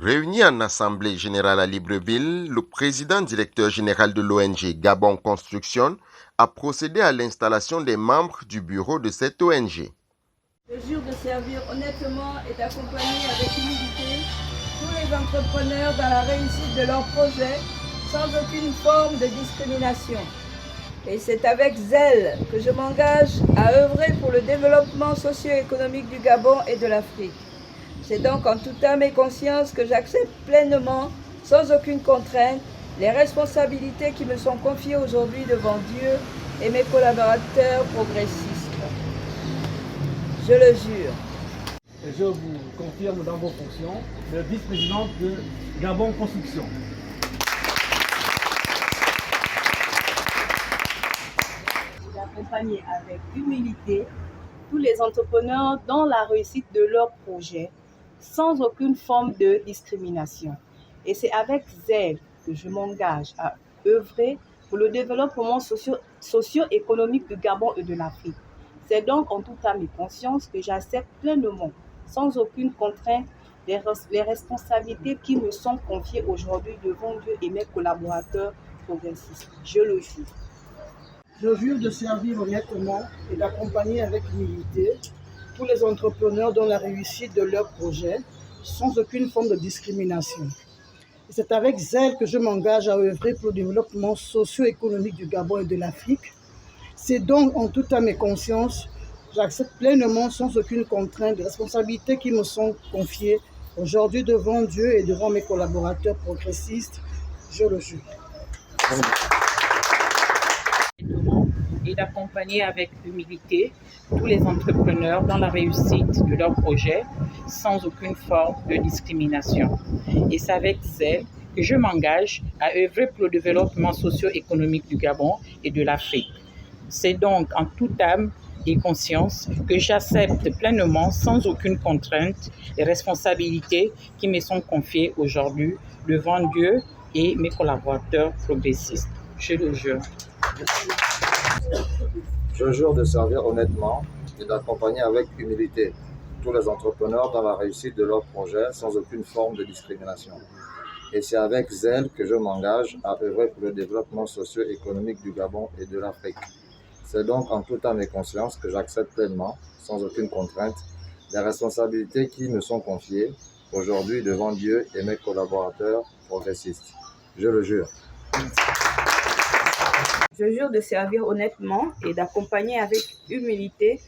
Réuni en Assemblée générale à Libreville, le président directeur général de l'ONG Gabon Construction a procédé à l'installation des membres du bureau de cette ONG. Je jure de servir honnêtement et d'accompagner avec humilité tous les entrepreneurs dans la réussite de leurs projets sans aucune forme de discrimination. Et c'est avec zèle que je m'engage à œuvrer pour le développement socio-économique du Gabon et de l'Afrique. C'est donc en toute âme et conscience que j'accepte pleinement, sans aucune contrainte, les responsabilités qui me sont confiées aujourd'hui devant Dieu et mes collaborateurs progressistes. Je le jure. Je vous confirme dans vos fonctions le vice-président de Gabon Construction. D'accompagner avec humilité tous les entrepreneurs dans la réussite de leurs projets sans aucune forme de discrimination. Et c'est avec zèle que je m'engage à œuvrer pour le développement socio-économique du Gabon et de l'Afrique. C'est donc en toute âme et conscience que j'accepte pleinement, sans aucune contrainte, les responsabilités qui me sont confiées aujourd'hui devant Dieu et mes collaborateurs progressistes. Je le jure. Je jure de servir honnêtement et d'accompagner avec humilité tous les entrepreneurs dans la réussite de leurs projets, sans aucune forme de discrimination. Et c'est avec zèle que je m'engage à œuvrer pour le développement socio-économique du Gabon et de l'Afrique. C'est donc en toute âme et conscience, j'accepte pleinement, sans aucune contrainte, les responsabilités qui me sont confiées aujourd'hui devant Dieu et devant mes collaborateurs progressistes. Je le jure. Et d'accompagner avec humilité tous les entrepreneurs dans la réussite de leurs projets sans aucune forme de discrimination. Et c'est avec zèle que je m'engage à œuvrer pour le développement socio-économique du Gabon et de l'Afrique. C'est donc en toute âme et conscience que j'accepte pleinement, sans aucune contrainte, les responsabilités qui me sont confiées aujourd'hui devant Dieu et mes collaborateurs progressistes. Je le jure. Je jure de servir honnêtement et d'accompagner avec humilité tous les entrepreneurs dans la réussite de leurs projets sans aucune forme de discrimination. Et c'est avec zèle que je m'engage à œuvrer pour le développement socio-économique du Gabon et de l'Afrique. C'est donc en toute âme et conscience que j'accepte pleinement, sans aucune contrainte, les responsabilités qui me sont confiées aujourd'hui devant Dieu et mes collaborateurs progressistes. Je le jure. Je jure de servir honnêtement et d'accompagner avec humilité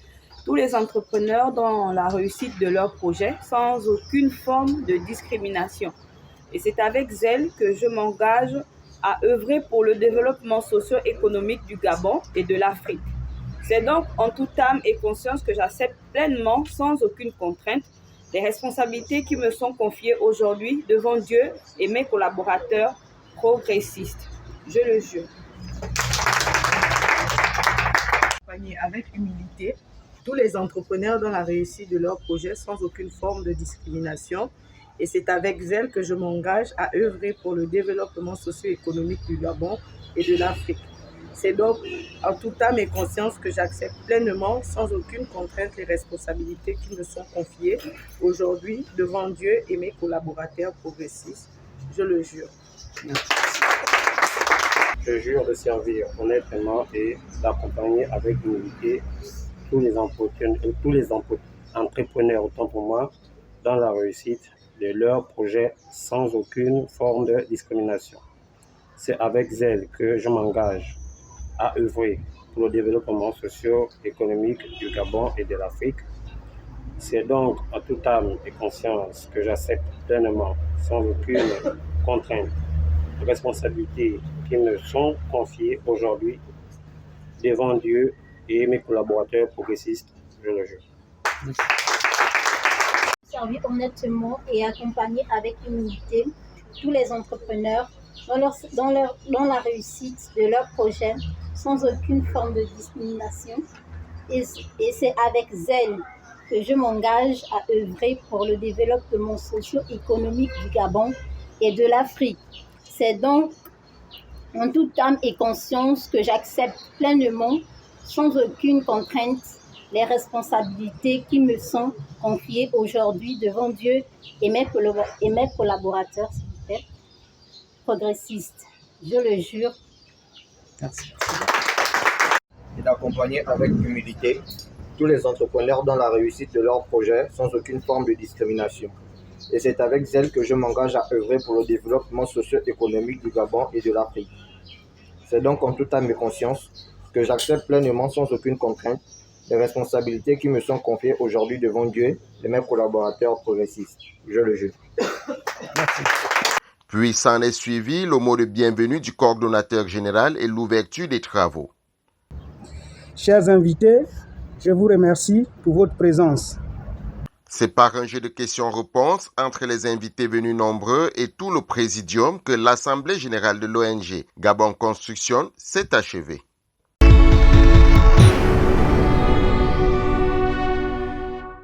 tous les entrepreneurs dans la réussite de leurs projets sans aucune forme de discrimination. Et c'est avec zèle que je m'engage à œuvrer pour le développement socio-économique du Gabon et de l'Afrique. C'est donc en toute âme et conscience que j'accepte pleinement, sans aucune contrainte, les responsabilités qui me sont confiées aujourd'hui devant Dieu et mes collaborateurs progressistes. Je le jure. Avec humilité tous les entrepreneurs dans la réussite de leurs projets sans aucune forme de discrimination. Et c'est avec zèle que je m'engage à œuvrer pour le développement socio-économique du Gabon et de l'Afrique. C'est donc en toute âme et conscience que j'accepte pleinement, sans aucune contrainte, les responsabilités qui me sont confiées aujourd'hui devant Dieu et mes collaborateurs progressistes. Je le jure. Merci. Je jure de servir honnêtement et d'accompagner avec humilité tous les entrepreneurs, autant pour moi, dans la réussite de leurs projets sans aucune forme de discrimination. C'est avec zèle que je m'engage à œuvrer pour le développement socio-économique du Gabon et de l'Afrique. C'est donc en toute âme et conscience que j'accepte pleinement, sans aucune contrainte, les responsabilités qui me sont confiées aujourd'hui devant Dieu et mes collaborateurs progressistes. Je le jure. Servir honnêtement et accompagner avec humilité tous les entrepreneurs dans la réussite de leurs projets sans aucune forme de discrimination. Et c'est avec zèle que je m'engage à œuvrer pour le développement socio-économique du Gabon et de l'Afrique. C'est donc en toute âme et conscience que j'accepte pleinement, sans aucune contrainte, les responsabilités qui me sont confiées aujourd'hui devant Dieu et mes collaborateurs, s'il vous plaît, progressistes. Je le jure. Merci. Et d'accompagner avec humilité tous les entrepreneurs dans la réussite de leurs projets sans aucune forme de discrimination. Et c'est avec zèle que je m'engage à œuvrer pour le développement socio-économique du Gabon et de l'Afrique. C'est donc en toute âme et conscience que j'accepte pleinement sans aucune contrainte les responsabilités qui me sont confiées aujourd'hui devant Dieu et mes collaborateurs progressistes. Je le jure. Merci. Puis s'en est suivi le mot de bienvenue du coordonnateur général et l'ouverture des travaux. Chers invités, je vous remercie pour votre présence. C'est par un jeu de questions-réponses entre les invités venus nombreux et tout le présidium que l'Assemblée générale de l'ONG Gabon Construction s'est achevée.